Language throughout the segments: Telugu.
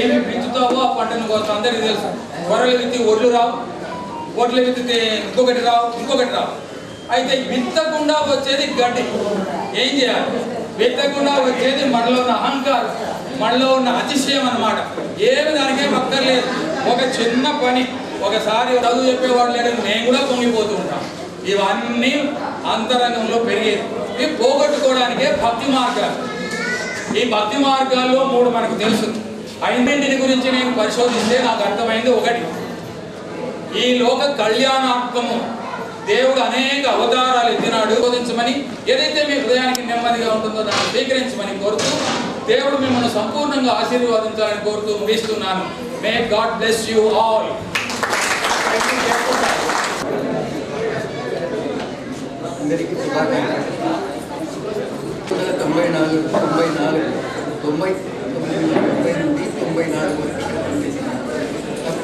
ఏమి విత్తుతావో ఆ పంటను కోసం అందరికీ తెలుసు. గొర్రెలు విత్తి ఒడ్లు రావు, ఒడ్లు విత్తితే ఇంకొకటి రావు. అయితే విత్తకుండా వచ్చేది గడ్డి. ఏం చేయాలి? విత్తకుండా వచ్చేది మనలో ఉన్న అహంకారం, మనలో ఉన్న అతిశయం అన్నమాట. ఏమి దానికేం అక్కర్లేదు. ఒక చిన్న పని, ఒకసారి చదువు చెప్పేవాడు లేదని నేను కూడా పొంగిపోతూ ఉంటాను. ఇవన్నీ అంతరంగంలో పెరిగేది. ఇవి పోగొట్టుకోవడానికే భక్తి మార్గాలు. ఈ భక్తి మార్గాల్లో 3 మనకు తెలుసు. 5 గురించి నేను పరిశోధిస్తే నాకు అర్థమైంది. 1, ఈ లోక కళ్యాణాత్మము దేవుడు అనేక అవతారాలు ఎత్తినాడు. బోధించమని, ఏదైతే మీ హృదయానికి నెమ్మదిగా ఉంటుందో దాన్ని స్వీకరించమని కోరుతూ, దేవుడు మిమ్మల్ని సంపూర్ణంగా ఆశీర్వాదించాలని కోరుతూ ముగిస్తున్నాను. May God bless you all. అందరికీ శుభాకాంక్షలు. 94 వరకు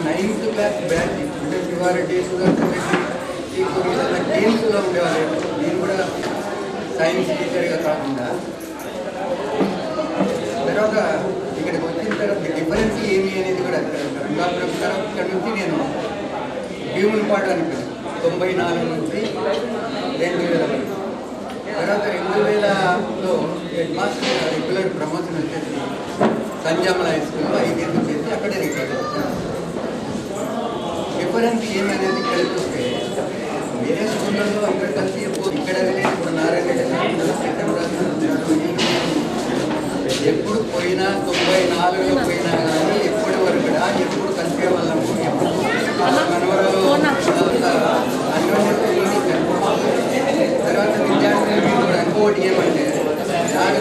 9th క్లాస్ బ్యాచ్ అంటే శివారెడ్డి, సుదర్శన్ రెడ్డి, గేమ్స్లో ఉండేవాళ్ళు. నేను కూడా సైన్స్ టీచర్గా కాకుండా తర్వాత ఇక్కడికి వచ్చిన తర్వాత డిఫరెన్స్ ఏమి అనేది కూడా ఇక్కడ నుంచి నేను భీములపాడు అనిపించింది. 94 నుంచి 2000 వరకు. తర్వాత 2000లో హెడ్ మాస్టర్ రెగ్యులర్ ప్రమోషన్ వచ్చేసి సంజామల హై స్కూల్లో 5 ఏళ్ళు చేసి అక్కడే రిటైర్. డిఫరెన్స్ ఏమనేది ఇక్కడ చూస్తే వేరే స్కూళ్ళలో అందరూ కలిసి ఇక్కడ ఇప్పుడు నారాయణ ఎప్పుడు పోయినా 94లో పోయినా కానీ ఎప్పటి వరకు కూడా ఎప్పుడు కలిసే వాళ్ళము, ఎప్పుడు మనవరాలు తర్వాత విద్యార్థులు కూడా ఇంకోటి ఏమంటే నాకు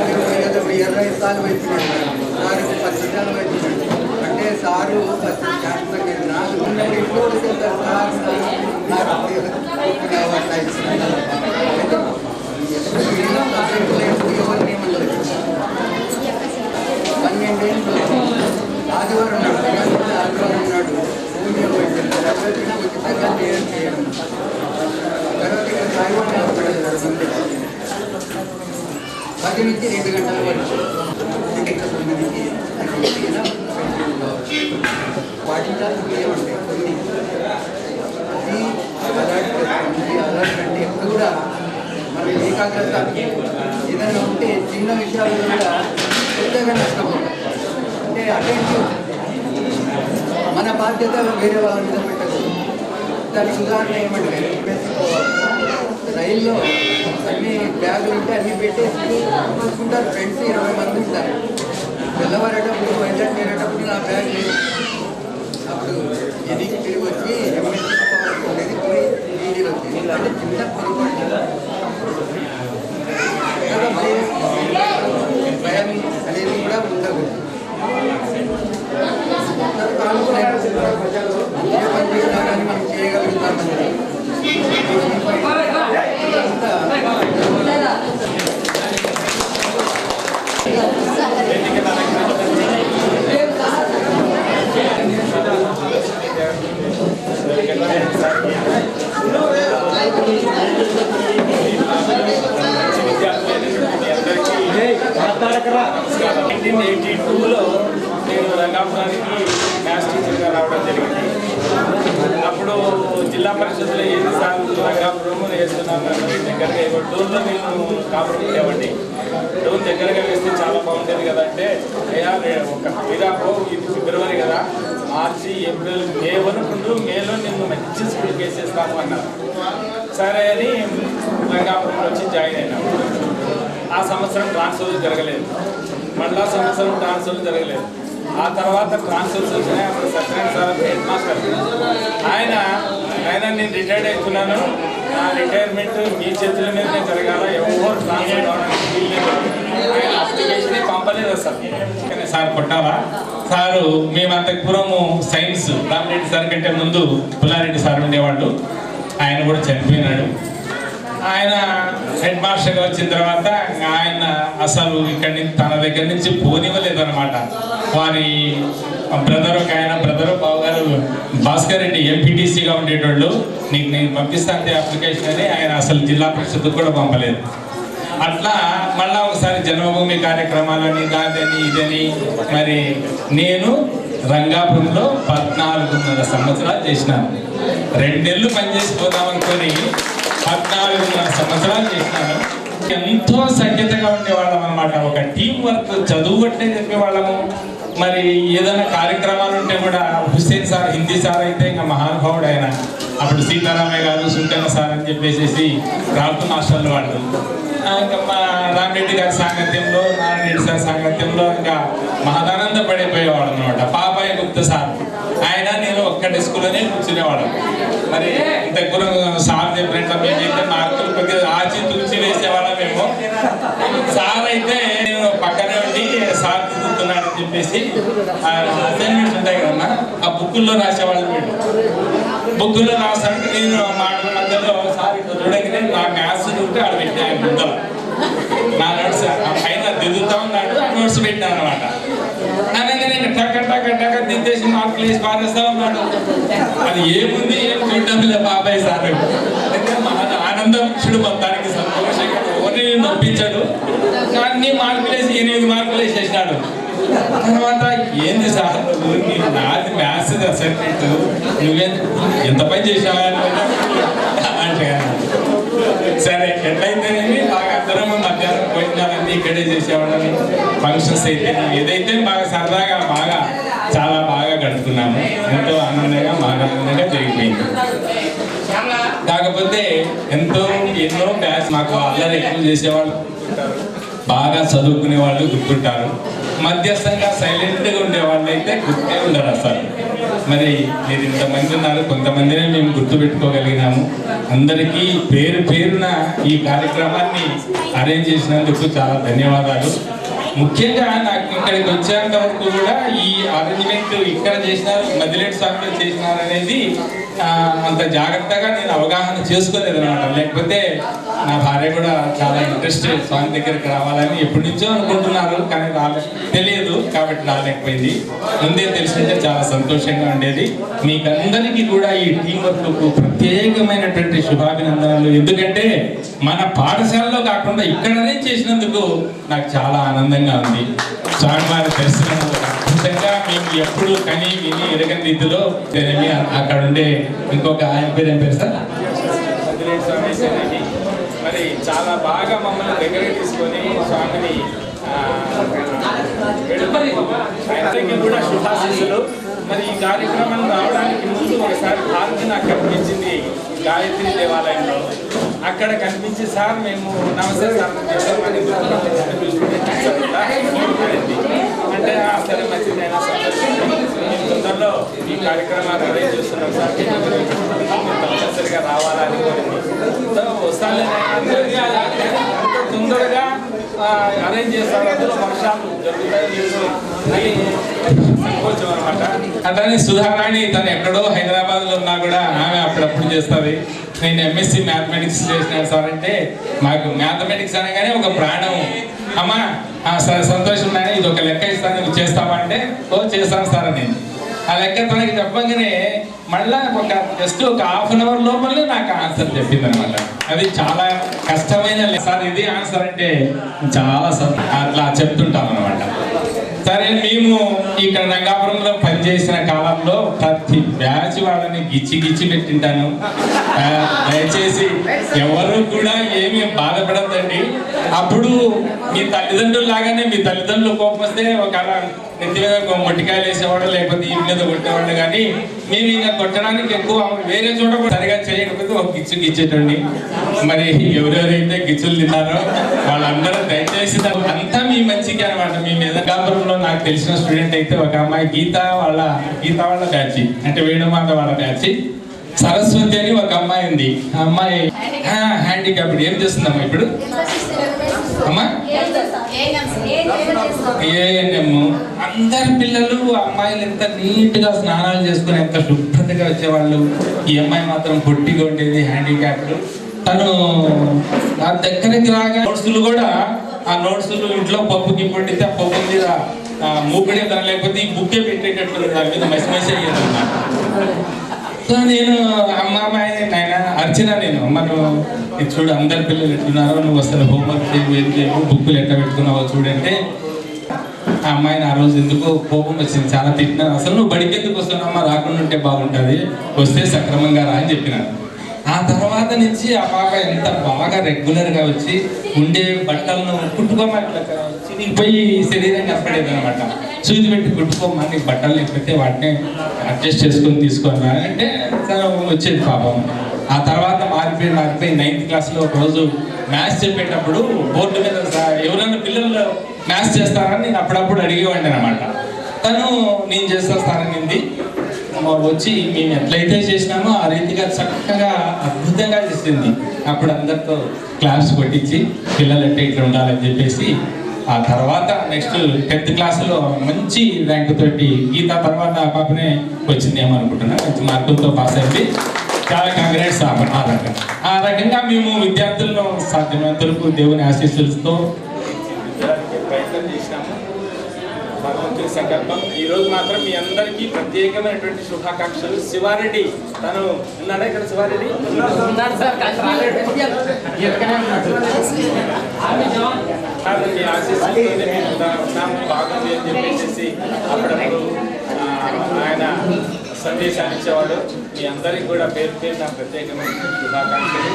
20 సార్లు వచ్చినాడు, సారు 10 సార్లు వచ్చినాడు అంటే సారు నాకు ఉన్నప్పుడు ఎప్పుడు వచ్చేస్తారు సార్ ఎవరిని ఏమలేదు. 12 ఏళ్ళు ఆదివారం ఉన్నాడు భూమి ఉచితంగా చేయడం. తర్వాత ఇక్కడ సాయివాణి హాస్పిటల్ 10 నుంచి 2 గంటల వరకు పాటించాల్సింది ఏమంటే కొన్ని అలర్ట్ అంటే ఎప్పుడు కూడా మన ఏకాగ్రత ఏదైనా ఉంటే చిన్న విషయాలు కూడా పెద్దగా నష్టపోతాం. అంటే అటెంటివ్, మన బాధ్యత వేరే వాళ్ళ మీద పెట్టకూడదు. దానికి ఉదాహరణ ఏమంటే రైల్లో అన్ని బ్యాగులు ఉంటే అన్నీ పెట్టేసి చూసుకుంటారు. ఫ్రెండ్స్ 20 మంది ఉంటారు. తెల్లవారేటప్పుడు బయలుదేరేటప్పుడు నా బ్యాగ్ లేదు. అప్పుడు ఎదిగి తిరిగి వచ్చి ఎంఎస్సీ పోయి ఇంటికి వచ్చింది. అంటే చిన్న పొరపాటు భయం అనేది కూడా ఉండదు. ఏ పని చేసినా కానీ మనం చేయగలుగుతామని నమస్కారం. 1982లో నేను రంగాపురానికి మ్యాథ్స్ టీచర్గా రావడం జరిగింది. అప్పుడు జిల్లా పరిషత్లో 7 సార్లు రంగాపురం వేస్తున్నాను. దగ్గరగా డోన్లో నేను కాపురం ఉండేవాడిని. డోన్ దగ్గరగా వేస్తే చాలా బాగుంటుంది కదా అంటే, ఒక వీరాపో ఇది ఫిబ్రవరి కదా, మార్చి, ఏప్రిల్, మే వరకు మేలో నేను మంచి స్కూల్కి వేసేస్తాను అన్నారు. సరే అని రంగాపురంలో వచ్చి జాయిన్ అయినాను. ఆ సంవత్సరం ట్రాన్స్ఫర్ జరగలేదు. మళ్ళా సంవత్సరం ట్రాన్స్ఫర్ జరగలేదు. ఆ తర్వాత ట్రాన్స్ఫర్స్ వచ్చినాయి. అప్పుడు సత్యనారాయణ సార్ హెడ్ మాస్టర్ ఆయన నేను రిటైర్డ్ అవుతున్నాను, నా రిటైర్మెంట్ మీ చేతుల మీదనే జరగాల, ఎవరు ట్రాన్స్ఫర్ కావడానికి వీల్లేదు. ఆయన అప్లికేషన్ పంపలేదు అసలు. కానీ సార్ కొట్టాలా సారు, మేము అంతకుపూర్వము సైన్స్ రామిరెడ్డి సార్ కంటే ముందు పుల్లారెడ్డి సార్ ఉండేవాళ్ళు. ఆయన కూడా చనిపోయినాడు. ఆయన హెడ్ మాస్టర్గా వచ్చిన తర్వాత ఆయన అసలు ఇక్కడి నుంచి తన దగ్గర నుంచి పోనివ్వలేదు అనమాట. వారి బ్రదర్ ఒక ఆయన బావగారు భాస్కర్ రెడ్డి ఎంపీటీసీగా ఉండేటోళ్ళు, నీకు నేను పంపిస్తాను అప్లికేషన్ అని ఆయన అసలు జిల్లా పరిషత్కు కూడా పంపలేదు. అట్లా మళ్ళా ఒకసారి జన్మభూమి కార్యక్రమాలని కాదని ఇదని మరి నేను రంగాపురంలో 14.5 సంవత్సరాలు చేసినాను. 2 నెలలు పనిచేసిపోదాం అనుకొని 14.5 సంవత్సరాలు చేసినాను. ఎంతో సఖ్యతగా ఉండేవాళ్ళం అనమాట. ఒక టీం వర్క్, చదువు అంటే చెప్పేవాళ్ళము. మరి ఏదైనా కార్యక్రమాలు ఉంటే కూడా హుస్సేన్ సార్, హిందీ సార్ అయితే ఇంకా మహానుభావుడు ఆయన. అప్పుడు సీతారామయ్య గారు, సుంకన్న సార్ అని చెప్పేసి రావుతూ మాస్టర్లు వాళ్ళు. ఇంకా మా రామరెడ్డి గారి సాంగత్యంలో, నారాయణ సార్ సాంగత్యంలో ఇంకా మహదానంద పడిపోయేవాడు అనమాట. పాపాయ గుప్త సార్, ఆయన నేను ఒక్కటి స్కూల్లోనే కూర్చునేవాడు. మరి ఇంత గురు సార్ చెప్పినట్టు మేమైతే మార్కులు కొద్దిగా ఆచి తుడిచి వేసేవాళ్ళం మేము. సార్ అయితే నేను పక్కనే ఉండి సార్ దిద్దుతున్నాడని చెప్పేసి అసైన్మెంట్స్ ఉంటాయి కదమ్మా, ఆ బుక్కుల్లో రాసేవాళ్ళం. వీళ్ళు బుక్కుల్లో రాసారంటే నేను మాటల మధ్యలో సార్ ఇట్లా చూడగానే నా మ్యాథ్స్ ఉంటే ఆడ పెట్టాను బుక్కలు. నా నోట్స్ పైన దిద్దుతా ఉన్నాడు, ఆ నోట్స్ పెట్టాను అనమాట. అనగా నేను టక్క టక్క టక్క దిద్దేసి మార్కులు వేసి పారేస్తా ఉన్నాడు. అది ఏముంది ఏం చూడడం లేదు బాబాయ్ సార్. మన ఆనందం ఇచ్చుడు, మొత్తానికి సంతోషంగా ఎవరిని నొప్పించాడు. అన్ని మార్కులు వేసి 8 మార్కులు వేసేసినాడు. తర్వాత ఏంది సార్ నువ్వు, నాది మ్యాథ్స్ అసైన్మెంట్, నువ్వే ఎంత పని చేసావా అంటే, సరే ఎట్లయితేనేమి బాగా అందరం మధ్యాహ్నం భోజనాలన్నీ ఇక్కడే చేసేవాళ్ళని. ఫంక్షన్స్ అయితే ఏదైతే బాగా సరదాగా బాగా చాలా బాగా గడుపుకున్నాము. ఎంతో ఆనందంగా బాగా ఆనందంగా జరిగిపోయింది. కాకపోతే ఎన్నో బ్యాచ్ మాకు అల్లరి ఎక్కువ చేసేవాళ్ళు, బాగా చదువుకునే వాళ్ళు గుర్తుంటారు. మధ్యస్థంగా సైలెంట్గా ఉండేవాళ్ళు అయితే గుర్తే ఉండరు అసలు. మరి మీరు ఇంతమంది ఉన్నారు, కొంతమందినే మేము గుర్తుపెట్టుకోగలిగినాము. అందరికీ పేరు పేరున ఈ కార్యక్రమాన్ని అరేంజ్ చేసినందుకు చాలా ధన్యవాదాలు. ముఖ్యంగా నాకు ఇక్కడికి వచ్చేంత వరకు కూడా ఈ అరేంజ్మెంట్ ఇక్కడ చేసినారు, మదిలేటి స్వామిలో చేసినారు అనేది అంత జాగ్రత్తగా నేను అవగాహన చేసుకోలేదు అనమాట. లేకపోతే నా భార్య కూడా చాలా ఇంట్రెస్ట్ స్వామి దగ్గరికి రావాలని ఎప్పటి నుంచో అనుకుంటున్నారు, కానీ తెలియదు కాబట్టి రాలేకపోయింది. ముందే తెలిసింటే చాలా సంతోషంగా ఉండేది. మీకందరికీ కూడా ఈ టీం వర్క్ ప్రత్యేకమైనటువంటి శుభాభినందనలు. ఎందుకంటే మన పాఠశాలలో కాకుండా ఇక్కడనే చేసినందుకు నాకు చాలా ఆనందంగా ఉంది. స్వామివారి దర్శనం అద్భుతంగా మేము ఎప్పుడు కని విని ఎరగని రీతిలో అక్కడ ఉండే ఇంకొక ఆయన పేరు ఏం పేరు సార్, మరి చాలా బాగా మమ్మల్ని దగ్గర తీసుకొని స్వామిని ఆయనకి కూడా శుభాశీస్సులు. మరి ఈ కార్యక్రమం రావడానికి ముందు ఒకసారి పార్క్ నాకు కనిపించింది గాయత్రి దేవాలయంలో. అక్కడ కనిపించి సార్ మేము నమస్తే సార్ అంటే సరే మంచిదైనా తొందరలో ఈ కార్యక్రమాన్ని అరేంజ్ చేస్తున్నాం సార్, తప్పనిసరిగా రావాలని వస్తానే తొందరగా అరేంజ్ చేస్తారు. అందులో వర్షాలు జరుగుతాయి సంకోచం అనమాట. అట్లానే సుధారాణి తను ఎక్కడో హైదరాబాద్లో ఉన్నా కూడా ఆమె అప్పుడప్పుడు చేస్తుంది. నేను ఎంఎస్సి మ్యాథమెటిక్స్ చేసినాను సార్ అంటే, మాకు మ్యాథమెటిక్స్ అనగానే ఒక ప్రాణం. అమ్మా సరే సంతోషం నాయన, ఇది ఒక లెక్క ఇస్తాను, నువ్వు చేస్తావా అంటే, ఓ చేస్తాను సార్ అని. ఆ లెక్క తనకి చెప్పగానే మళ్ళా జస్ట్ ఒక ½ అన్ అవర్ లోపలే నాకు ఆన్సర్ చెప్పింది అనమాట. అది చాలా కష్టమైన సార్ ఇది ఆన్సర్ అంటే చాలా అట్లా చెప్తుంటాం అనమాట. సరే మేము ఇక్కడ రంగాపురంలో పనిచేసిన కాలంలో ప్రతి బ్యాచ్ వాళ్ళని గిచ్చి పెట్టింటాను. దయచేసి ఎవరు కూడా ఏమీ బాధపడద్దండి. అప్పుడు మీ తల్లిదండ్రులు లాగానే మీ తల్లిదండ్రులు కోపం వస్తే ఒక నెత్తి మీద మొట్టికాయలు వేసేవాడు, లేకపోతే ఈ మీద కొట్టేవాళ్ళు. కానీ మేము ఇంకా కొట్టడానికి ఎక్కువ వేరే చోట కూడా సరిగా చేయకపోతే ఒక గిచ్చేటండి. మరి ఎవరెవరైతే గిచ్చులు తిన్నారో వాళ్ళందరూ దయచేసి అంతా మీ మంచిగా అనమాట. మీ మీద రంగాపురంలో నాకు తెలిసిన స్టూడెంట్ అయితే ఒక అమ్మాయి గీత వాళ్ళ బ్యాచ్, అంటే వేణుమాత వాళ్ళ బ్యాచ్, సరస్వతి అని ఒక అమ్మాయి ఉంది. ఆ అమ్మాయి హ్యాండిక్యాప్డ్. ఏం చేస్తుందమ్మా ఇప్పుడు అమ్మా? ఏఎన్ఎం. అందరి పిల్లలు అమ్మాయిలు ఎంత నీట్గా స్నానాలు చేసుకుని ఎంత శుభ్రతగా వచ్చేవాళ్ళు. ఈ అమ్మాయి మాత్రం పొట్టిగా ఉండేది, హ్యాండిక్యాప్డ్. తను నా దగ్గరికి రాగా నోట్సులు కూడా, ఆ నోట్సులు ఇంట్లో పప్పుకి పొట్టితే ఆ పప్పు మీద మూకుడే దాని, లేకపోతే ఈ బుక్కే పెట్టేటట్లు దాని మీద మసి అయ్యేది అన్నమాట. సో నేను అమ్మాయి నాయన అర్చన, నేను అమ్మను ఇది చూడు అందరి పిల్లలు ఎట్లున్నారో, నువ్వు అసలు హోంవర్క్ చేయవు, బుక్కులు ఎట్లా పెట్టుకున్నావో చూడంటే ఆ అమ్మాయిని ఆ రోజు ఎందుకో కోపం వచ్చింది, చాలా తిట్టినారు. అసలు నువ్వు బడికి ఎందుకు వస్తున్నావమ్మా, రాకుండా ఉంటే బాగుంటుంది, వస్తే సక్రమంగా రా అని చెప్పినారు. ఆ తర్వాత నుంచి ఆ పాప ఎంత బాగా రెగ్యులర్గా వచ్చి ఉండే బట్టలను కుట్టుకోమా, ఇట్లా చిరిగిపోయి శరీరాన్ని అప్పడేది అనమాట. సూది పెట్టి కుట్టుకోమా, నీ బట్టలు లేకపోతే వాటిని అడ్జస్ట్ చేసుకొని తీసుకోమా అంటే చాలా వచ్చేది పాపం. ఆ తర్వాత మారిపోయి 9th క్లాస్లో ఒక రోజు మ్యాథ్స్ చెప్పేటప్పుడు బోర్డు మీద ఎవరైనా పిల్లలు మ్యాథ్స్ చేస్తారని నేను అప్పుడప్పుడు అడిగేవాడిని అనమాట. తను నేను చేస్తాననింది. వచ్చి మేము ఎట్లయితే చేసినామో ఆ రీతిగా చక్కగా అద్భుతంగా చేసింది. అప్పుడు అందరితో క్లాస్ కొట్టించి పిల్లలు అంటే ఇట్లా ఉండాలని చెప్పేసి ఆ తర్వాత నెక్స్ట్ 10th క్లాస్లో మంచి ర్యాంక్ తోటి గీత తర్వాత ఆ పాపనే వచ్చింది ఏమనుకుంటున్నా, మంచి మార్కులతో పాస్ అయింది. చాలా కాంగ్రెట్స్. ఆ రకంగా మేము విద్యార్థులను సాధ్యమైనంతవరకు దేవుని ఆశీస్సులతో ప్రయత్నం చేసినాము. భగవంతుడి సంకల్పం. ఈరోజు మాత్రం మీ అందరికీ ప్రత్యేకమైనటువంటి శుభాకాంక్షలు. శివారెడ్డి తను ఉన్నాడా ఇక్కడ? శివారెడ్డి ఉన్నాడు సార్, మీ ఆశీస్సులతోనే మేము ఉన్నాము, బాగుంది అని చెప్పేసి అప్పుడప్పుడు ఆయన సందేశాన్ని ఇచ్చేవాడు. మీ అందరికీ కూడా పేరు పేరు నా ప్రత్యేకమైన శుభాకాంక్షలు.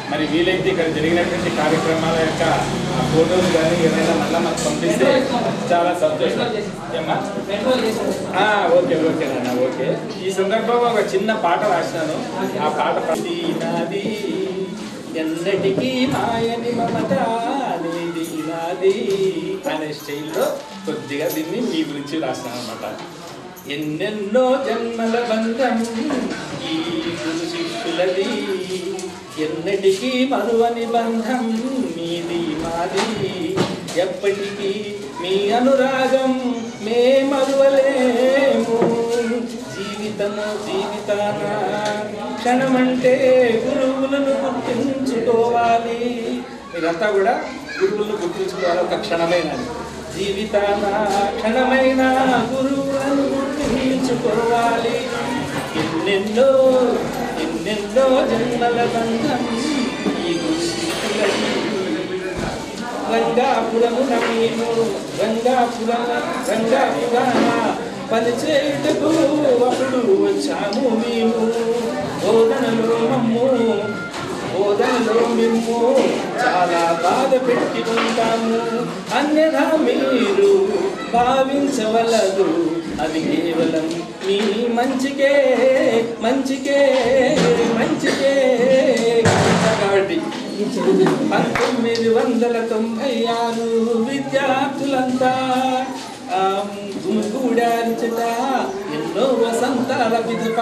మరి వీలైతే ఇక్కడ జరిగినటువంటి కార్యక్రమాల యొక్క ఫోటోలు కానీ ఏదైనా మళ్ళీ మాకు పంపిస్తే చాలా సంతోషం. ఏమ్మా? ఓకే ఓకే నాన్న, ఓకే. ఈ సందర్భంగా ఒక చిన్న పాట రాసినాను. ఆ పాట నాది ఎన్నటికీ మాయని మమత అనేది నాది అనే స్టైల్లో కొద్దిగా దీన్ని మీ గురించి రాసినాను అనమాట. ఎన్నెన్నో జన్మల బంధం ఈ గురు శిష్యులది, ఎన్నటికీ మరువని బంధం మీది మాది, ఎప్పటికీ మీ అనురాగం మే మరువలేము, జీవితము జీవితాన క్షణమంటే గురువులను గుర్తుంచుకోవాలి. మీరంతా కూడా గురువులను గుర్తుంచుకోవాలి. ఒక క్షణమైన జీవితాన క్షణమైన గురువులను గుర్తుంచుకోవాలి. ఎన్నెన్నో ఎన్నెన్నో జన్మల బంధం ఈ గురుశిష్యులది. రంగాపురమున మేము రంగాపురాన పనిచేయుటకు అప్పుడు వచ్చాము మేము. బోధనలో మేము చాలా బాధ పెట్టి ఉంటాము. అన్యథా మీరు భావించవలదు, అది కేవలం మీ మంచికే మంచికే మంచికే. కాబట్టి 1996 విద్యార్థులంతా గుమిగూడారిచట ఎన్నో వసంతాల పిదప.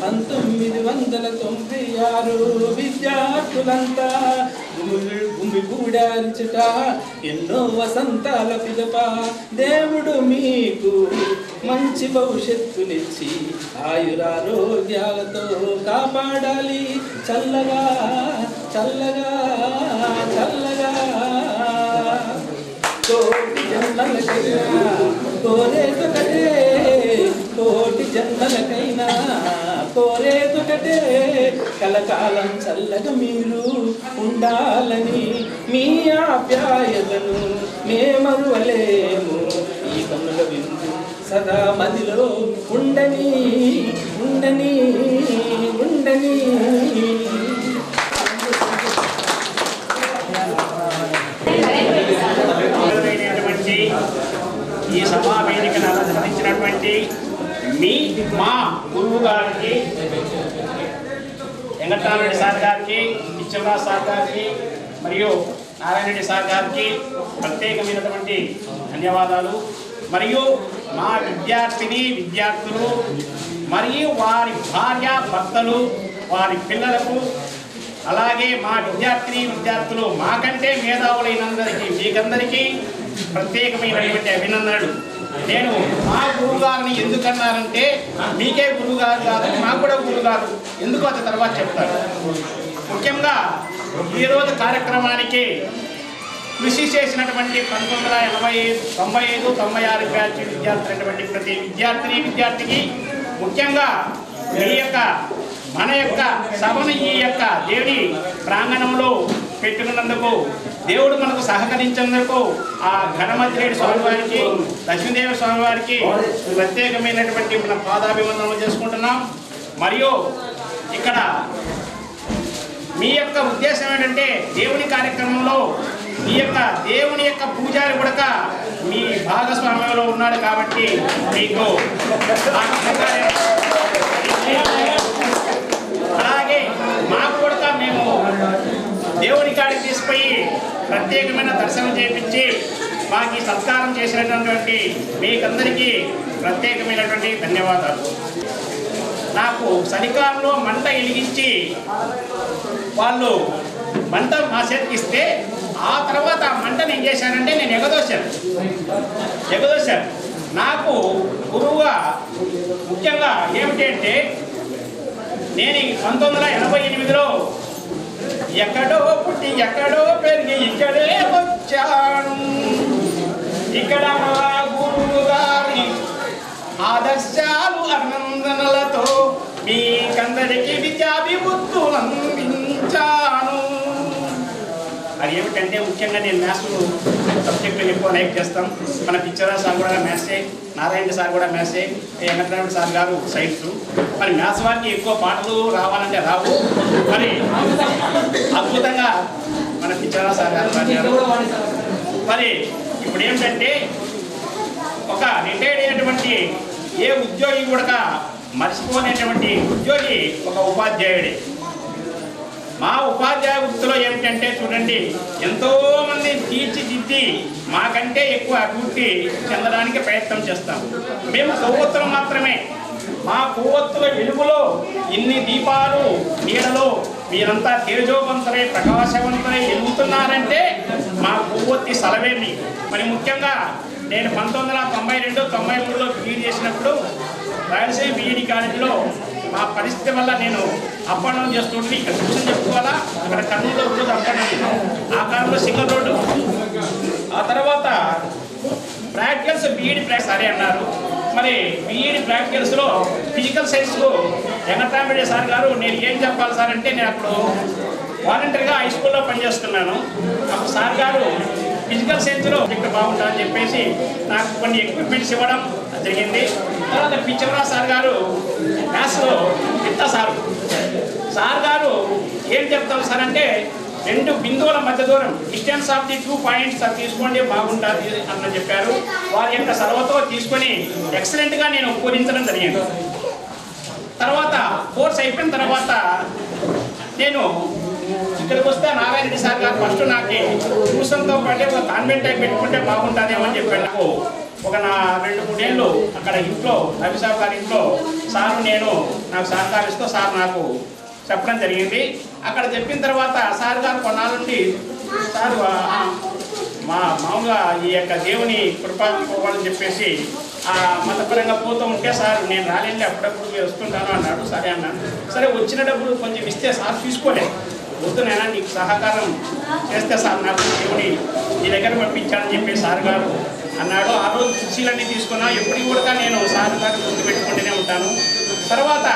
1996 విద్యార్థులంతా గుమిగూడారిచట ఎన్నో వసంతాల పిదప. దేవుడు మీకు మంచి భవిష్యత్తునిచ్చి ఆయురారోగ్యాలతో కాపాడాలి. చల్లగా చల్లగా చల్లగా. కోటి జన్మలకైనా కోరేదొకటే, కోటి జన్మలకైనా కోరేదొకటే, కలకాలం చల్లగా మీరు ఉండాలని మీ ఆప్యాయతను మేమరువలేము. ఈ కన్నుల విందు సదా మదిలో ఉండని ఉండని ఉండని. ఈ సభా వేదికను అలంకరించినటువంటి మా గురువు గారికి, వెంకటరామరెడ్డి సార్ గారికి, ఇచ్చవరాజ్ సార్ గారికి మరియు నారాయణరెడ్డి సార్ గారికి ప్రత్యేకమైనటువంటి ధన్యవాదాలు. మరియు మా విద్యార్థులు మరియు వారి భార్య భర్తలు, వారి పిల్లలకు, అలాగే మా విద్యార్థులు మాకంటే మేధావులైనందరికీ మీకందరికీ ప్రత్యేకమైనటువంటి అభినందనలు. నేను మా గురువుగారిని ఎందుకన్నానంటే, మీకే గురువుగారు కాదు, మాకు కూడా గురువుగారు. ఎందుకు అది తర్వాత చెప్తాను. ముఖ్యంగా ఈరోజు కార్యక్రమానికి కృషి చేసినటువంటి 1995, 95, 96 బ్యాచ్ విద్యార్థులైనటువంటి ప్రతి విద్యార్థికి ముఖ్యంగా మన యొక్క సభను ఈ యొక్క దేవుని ప్రాంగణంలో పెట్టుకున్నందుకు, దేవుడు మనకు సహకరించినందుకు ఆ ఘనమతిరేడు స్వామి వారికి, లక్ష్మీదేవి స్వామి వారికి ప్రత్యేకమైనటువంటి మన పాదాభివందనలు చేసుకుంటున్నాం. మరియు ఇక్కడ మీ యొక్క ఉద్దేశం ఏంటంటే దేవుని కార్యక్రమంలో మీ యొక్క దేవుని యొక్క పూజారి కూడా మీ భాగస్వామ్యంలో ఉన్నాడు కాబట్టి మీకు అలాగే మాకు కూడా మేము దేవుని కాడికి తీసుకుపోయి ప్రత్యేకమైన దర్శనం చేయించి మాకు ఈ సత్కారం చేసినటువంటి మీకందరికీ ప్రత్యేకమైనటువంటి ధన్యవాదాలు. నాకు చలికాలంలో మంట వెలిగించి వాళ్ళు మంట మా చేతికి ఇస్తే ఆ తర్వాత ఆ మంటను ఏం చేశానంటే నేను ఎగదోశాను. నాకు గురువుగా ముఖ్యంగా ఏమిటంటే నేను 1988లో ఎక్కడో పుట్టి ఎక్కడో పెరిగి ఇక్కడే వచ్చాను. ఇక్కడ మా గురువు గారి ఆదర్శాలు అభినందనలతో మీకందరికీ విద్యాభివృద్ధులు అందించాను. అది ఏమిటంటే ముఖ్యంగా నేను మ్యాథ్స్ సబ్జెక్టులు ఎక్కువ లైక్ చేస్తాం. మన పిక్చర్ సార్ కూడా మ్యాథ్సే, నారాయణ సార్ కూడా మ్యాథ్సే, వెంకటరామణ సార్ గారు సైన్స్. మరి మ్యాథ్స్ వారికి ఎక్కువ పాటలు రావాలంటే రావు. మరి అద్భుతంగా మన పిక్చర్ సార్ గారు పాడారు. మరి ఇప్పుడు ఏమిటంటే ఒక రిటైర్డ్ అయినటువంటి ఏ ఉద్యోగి కూడా మర్చిపోలేనటువంటి ఉద్యోగి ఒక ఉపాధ్యాయుడే. మా ఉపాధ్యాయ వృత్తిలో ఏమిటంటే చూడండి, ఎంతోమంది తీర్చిదిద్ది మాకంటే ఎక్కువ అభివృద్ధి చెందడానికి ప్రయత్నం చేస్తాం. మేము కొవ్వొత్తులు మాత్రమే. మా కొవ్వొత్తుల వెలుగులో ఇన్ని దీపాలు నీడలో మీరంతా తేజోవంతులై ప్రకాశవంతులై వెలుగుతున్నారంటే మా కొవ్వొత్తి సెలవేమి. మరి ముఖ్యంగా నేను 1992-93లో బీఈడీ చేసినప్పుడు రాయలసీమ బీఈడీ కాలేజీలో మా పరిస్థితి వల్ల నేను అప్ అండ్ డౌన్ చేస్తుంటే ఇక్కడ కూర్చొని చెప్పుకోవాలా, ఇక్కడ కర్నూలులో రోజు అప్ అండ్ డౌన్. ఆ కాలంలో సింగల్ రోడ్డు. ఆ తర్వాత ప్రాక్టికల్స్ బీఈడీ సరే అన్నారు. మరి బీఈడీ ప్రాక్టికల్స్లో ఫిజికల్ సైన్స్కు వెంకటరామరెడ్డి సార్ గారు నేను ఏం చెప్పాలి సార్ అంటే, నేను అప్పుడు వాలంటీర్గా హై స్కూల్లో పనిచేస్తున్నాను. అప్పుడు సార్ గారు ఫిజికల్ సైన్స్లో ఇక్కడ బాగుంటుందని చెప్పేసి నాకు కొన్ని ఎక్విప్మెంట్స్ ఇవ్వడం జరిగింది. తర్వాత పిచ్చవరా సార్ గారు మ్యాథ్స్లో ఇంత సార్ గారు ఏం చెప్తాం సార్ అంటే, 2 బిందువుల మధ్య దూరం డిస్టెన్స్ ఆఫ్ ది 2 పాయింట్స్ అది తీసుకోండి బాగుంటుంది అని చెప్పారు. వారి యొక్క సలహాతో తీసుకొని ఎక్సలెంట్గా నేను పూరించడం జరిగింది. తర్వాత కోర్స్ అయిపోయిన తర్వాత నేను ఇక్కడికి వస్తే నారాయణ సార్ గారు ఫస్ట్ నాకు ట్యూషన్తో పాటే ఒక కాన్వెంట్ టైప్ పెట్టుకుంటే బాగుంటుందేమో అని చెప్పాను. నాకు ఒక 2-3 ఏళ్ళు అక్కడ ఇంట్లో రవిసాబ్ గారి ఇంట్లో సార్ నాకు సహకరిస్తూ సార్ నాకు చెప్పడం జరిగింది. అక్కడ చెప్పిన తర్వాత సార్ గారు కొన్నాళ్ళ నుండి సార్ మామూలుగా ఈ యొక్క దేవుని కృపని చెప్పేసి మతపరంగా పోతూ ఉంటే సార్ నేను రాలేండి అప్పుడప్పుడు మీరు వస్తుంటాను అన్నాడు. సరే అన్నాను. సరే వచ్చిన డబ్బులు కొంచెం ఇస్తే సార్ తీసుకోలేదు. వద్దునైనా నీకు సహకారం చేస్తే సార్ నాకు దేవుని నీ దగ్గర పంపించాలని చెప్పి సార్ గారు అన్నాడు. ఆ రోజు కుర్చీలన్నీ తీసుకున్నా. ఎప్పటికి కూడా నేను సార్ గారు గుర్తు పెట్టుకుంటూనే ఉంటాను. తర్వాత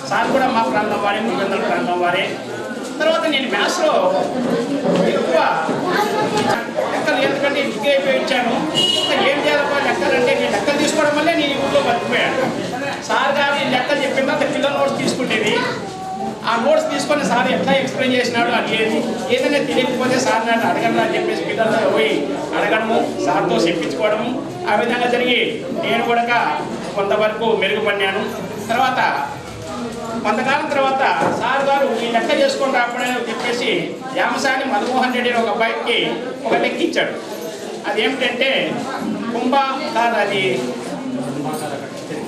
సార్ కూడా మా ప్రాంతం వారే, ముఖ్యంగా ప్రాంతం వారే. తర్వాత నేను మ్యాథ్స్లో ఎక్కువ లెక్కలు ఎందుకంటే డిగ్రీ అయిపోయి ఇచ్చాను. ఏం చేయాలబ్బా లెక్కలంటే నేను లెక్కలు తీసుకోవడం వల్లే నేను ఊళ్ళో బతికిపోయాను. సార్ గారు లెక్కలు చెప్పిన తర్వాత పిల్లల నోట్స్ తీసుకుంటేది. ఆ నోట్స్ తీసుకొని సార్ ఎట్లా ఎక్స్ప్లెయిన్ చేసినాడు అడిగేది. ఏదైనా తెలియకపోతే సార్ నన్ను అడగను అని చెప్పేసి పిల్లలతో పోయి అడగడము, సార్తో చెప్పించుకోవడము, ఆ విధంగా జరిగి నేను కూడా కొంతవరకు మెరుగుపడినాను. తర్వాత కొంతకాలం తర్వాత సార్ గారు ఈ లెక్క చేసుకొని రాకపోవడానికి చెప్పేసి యామసాని మధుమోహన్ రెడ్డి ఒక అబ్బాయికి ఒక లెక్క ఇచ్చాడు. అది ఏమిటంటే అది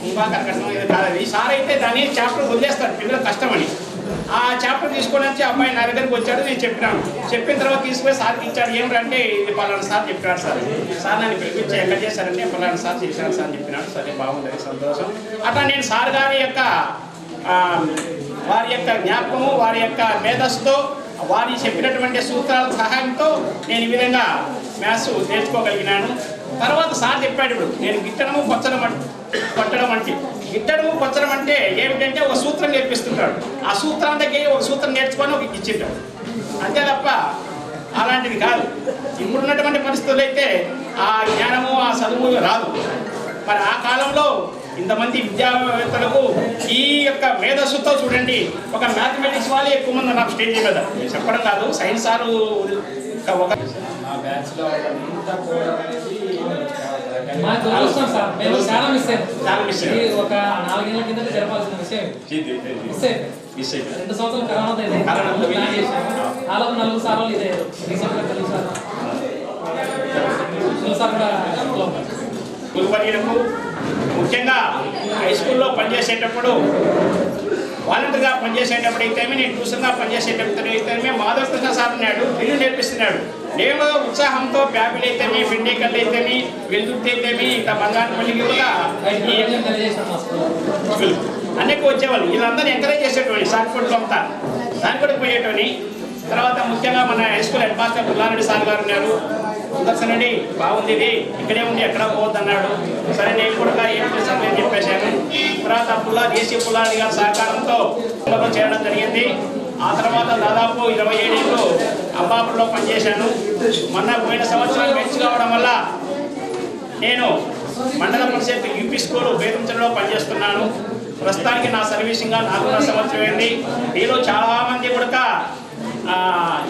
కుంభాకర్కటం ఇది కాదు. అది సార్ అయితే దాన్ని చాప్టర్ వదిలేస్తాడు పిల్లలు కష్టమని. ఆ చాప్టర్ తీసుకొని వచ్చి అబ్బాయి నా దగ్గరికి వచ్చాడు. నేను చెప్పినాను. చెప్పిన తర్వాత తీసుకుపోయి సార్కి ఇచ్చాడు. ఏమిటంటే ఇది పలానా సార్ చెప్పినాడు సార్. సార్ నన్ను పిలిపించి ఎక్కడ చేశారంటే పలానా సార్ చేశాను సార్ అని చెప్పినాడు. సరే బాగుంది, సంతోషం. అట్లా నేను సార్ గారి యొక్క వారి యొక్క జ్ఞాపకము, వారి యొక్క మేధస్సుతో, వారి చెప్పినటువంటి సూత్రాల సహాయంతో నేను ఈ విధంగా మ్యాథ్స్ నేర్చుకోగలిగినాను. తర్వాత సార్ చెప్పాడు, ఇప్పుడు నేను గిట్టడము కొట్టడం అంటే గిట్టడము కొట్టడం అంటే ఏమిటంటే ఒక సూత్రం నేర్పిస్తుంటాడు. ఆ సూత్రానికి ఒక సూత్రం నేర్చుకొని ఒక ఇచ్చింటాడు, అంతే తప్ప అలాంటిది కాదు. ఇప్పుడున్నటువంటి పరిస్థితుల్లో అయితే ఆ జ్ఞానము ఆ చదువు రాదు. మరి ఆ కాలంలో ఇంతమంది విద్యావేత్తలకు ఈ యొక్క మేధస్సుతో చూడండి, ఒక మ్యాథమెటిక్స్ వాళ్ళే ఎక్కువ మంది నాకు స్టేజ్ మీద చెప్పడం కాదు, సైన్స్ సారు ఒక ఆ బ్యాచ్లో అంతా పోవడం అనేది చాలా మిస్ అయ్యారు. ఒక 4 ఏళ్ల కింద జరపాల్సిన విషయం మిస్ అయిపోయింది. 2 సంవత్సరాలు కరోనాతో ప్లాన్ చేశాము. ఆలో 4 సార్లు ఇదే రీసెంట్గా కలిసారు కూడా గురువర్యులకు ముఖ్యంగా హై స్కూల్లో పనిచేసేటప్పుడు వాలంటీర్గా పనిచేసేటప్పుడు అయితేమే, నేను ట్యూషన్గా పనిచేసేటప్పుడు అయితేమే మాధవ కృష్ణ సార్ ఉన్నాడు, డ్రిల్ నేర్పిస్తున్నాడు. నేను ఉత్సాహంతో బ్యాబిల్ అయితేమి, పిండికల్లు అయితేమి, వెల్దుర్తి అయితేమి, ఇంకా బంగారుపల్లికి కూడా అన్నిటికీ వచ్చేవాళ్ళు. వీళ్ళందరూ ఎంకరేజ్ చేసేటోని సార్పట్లో అంతా దాని కూడా పోయేటోని. తర్వాత ముఖ్యంగా మన high school head master Pulla Reddy sir గారు ఉన్నారు. సుదర్శనండి బాగుంది, ఇది ఇక్కడే ఉండి ఎక్కడ పోవద్దు అన్నాడు. సరే నేను కూడా ఏం చేస్తాను అని చెప్పేశాను. తర్వాత దేశీ పుల్లారెడ్డి గారి సహకారంతో చేయడం జరిగింది. ఆ తర్వాత దాదాపు 27 ఏళ్ళు అబ్బాపుల్లో పనిచేశాను. మొన్న పోయిన సంవత్సరం మెచ్చి కావడం వల్ల నేను మండల పరిషత్ యూపీ స్కూల్ బేతంచలో పనిచేస్తున్నాను. ప్రస్తుతానికి నా సర్వీసింగ్గా 4వ సంవత్సరం అయింది. మీలో చాలామంది కూడా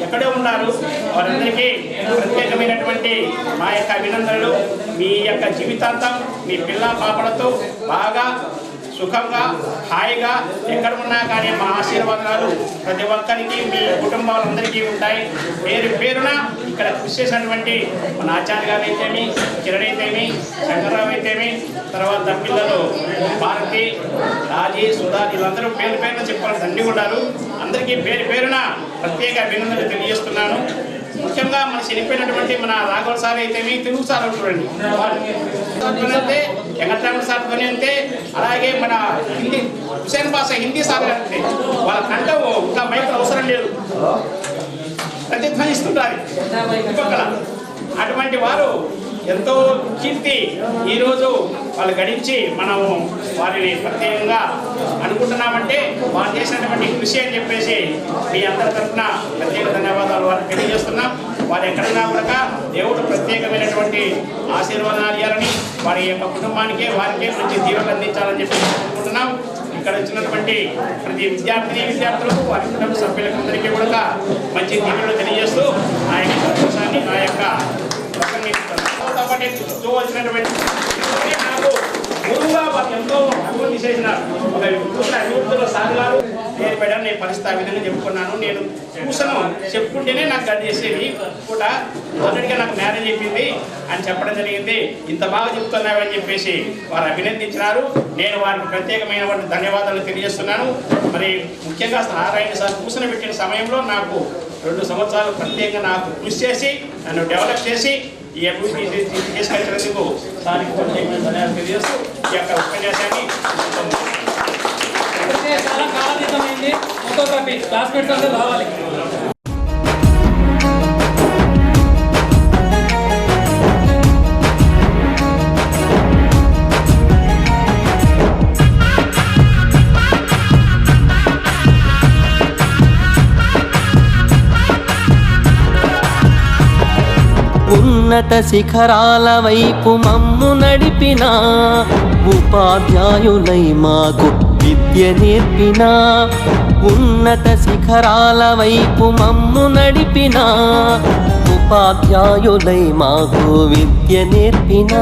ఎక్కడే ఉన్నారు. వారందరికీ ప్రత్యేకమైనటువంటి మా యొక్క అభినందనలు. మీ యొక్క జీవితాంతం మీ పిల్ల పాపలతో బాగా సుఖంగా హాయిగా ఎక్కడ ఉన్నా కానీ మా ఆశీర్వాదాలు ప్రతి ఒక్కరికి మీ కుటుంబాలందరికీ ఉంటాయి. పేరు పేరున ఇక్కడ కృషి చేసినటువంటి మన ఆచార్య గారు అయితేమి, కిరణ్ అయితేమి, శంకర్రావు అయితేమి, తర్వాత పిల్లలు భారతి, రాజీ, సుధా, వీళ్ళందరూ పేరు పేరున చెప్పాలి తండ్రి ఉన్నారు. అందరికీ పేరు పేరున ప్రత్యేక అభినందనలు తెలియజేస్తున్నాను. ముఖ్యంగా మన చనిపోయినటువంటి మన రాఘవ సార్ అయితేమి, తెలుగు సార్ చూడండి, అంతే వెంకటరామ సార్ పని అంతే, అలాగే మన హిందీ హుసేన్ భాష హిందీ సార్ అంటే వాళ్ళ కంఠం ఇంకా మైక్ అవసరం లేదు, ప్రతిధ్వనిస్తుంటారు చుట్టుపక్కల. అటువంటి వారు ఎంతో కీర్తి ఈరోజు వాళ్ళు గడించి మనం వారిని ప్రత్యేకంగా అనుకుంటున్నామంటే వారు చేసినటువంటి కృషి అని చెప్పేసి మీ అందరి తరఫున ప్రత్యేక ధన్యవాదాలు వారికి తెలియజేస్తున్నాం. వారు ఎక్కడన్నా కూడా దేవుడు ప్రత్యేకమైనటువంటి ఆశీర్వాదాలు ఇవ్వాలని, వారి యొక్క కుటుంబానికే వారికే మంచి దీవెనలు అందించాలని చెప్పి అనుకుంటున్నాం. ఇక్కడ వచ్చినటువంటి ప్రతి విద్యార్థులకు వారి కుటుంబ సభ్యులకు అందరికీ కూడా మంచి దీవెనలు తెలియజేస్తూ నా యొక్క సంతోషాన్ని నా యొక్క వచ్చినటువంటి నాకు గురువుగా వారు ఎంతో అభివృద్ధి చేసిన ఒక అభివృద్ధిలో సాగులారు. నేను మేడం నేను పరిస్థితి ఆ విధంగా చెప్పుకున్నాను. నేను చూసాను చెప్పుకుంటేనే నాకు గడ్డ చేసేది కూడా ఆల్రెడీగా నాకు మ్యారేజ్ అయిపోయింది అని చెప్పడం జరిగింది. ఇంత బాగా చెప్తున్నావని చెప్పేసి వారు అభినందించినారు. నేను వారికి ప్రత్యేకమైన ధన్యవాదాలు తెలియజేస్తున్నాను. మరి ముఖ్యంగా నారాయణ సార్ కూర్చొని పెట్టిన సమయంలో నాకు 2 సంవత్సరాలు ప్రత్యేకంగా నాకు కృషి చేసి నన్ను డెవలప్ చేసి ఈ అభివృద్ధి తీసుకొచ్చినందుకు దానికి ప్రత్యేకమైన ధన్యవాదాలు తెలియజేస్తూ ఈ యొక్క ఉపన్యాసాన్ని చాలా కాలాతీతమైంది. ఫోటోగ్రఫీ క్లాస్మేట్స్ అందరూ రావాలి. ఉన్నత శిఖరాల వైపు మమ్ము నడిపిన ఉపాధ్యాయులై మాకు విద్య నేర్పిన, ఉన్నత శిఖరాల వైపు మమ్ము నడిపిన ఉపాధ్యాయులై మాకు విద్య నేర్పిన,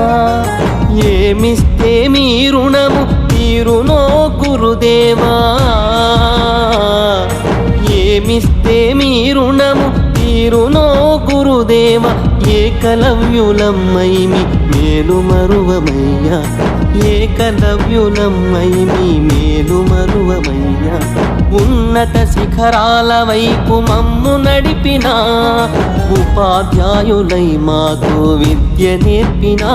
ఏమిస్తే మీ రుణము తీరునో గురుదేవా, ఏమిస్తే మీ రుణము తీరునో గురుదేవ, ఏకలవ్యులమ్మైమి మేలు మరువమయ్యా, ఏకలవ్యులమ్మైమి మేలు మరువమయ్యా, ఉన్నత శిఖరాల వైపు మమ్ము నడిపిన ఉపాధ్యాయులై మాకు విద్య నేర్పినా.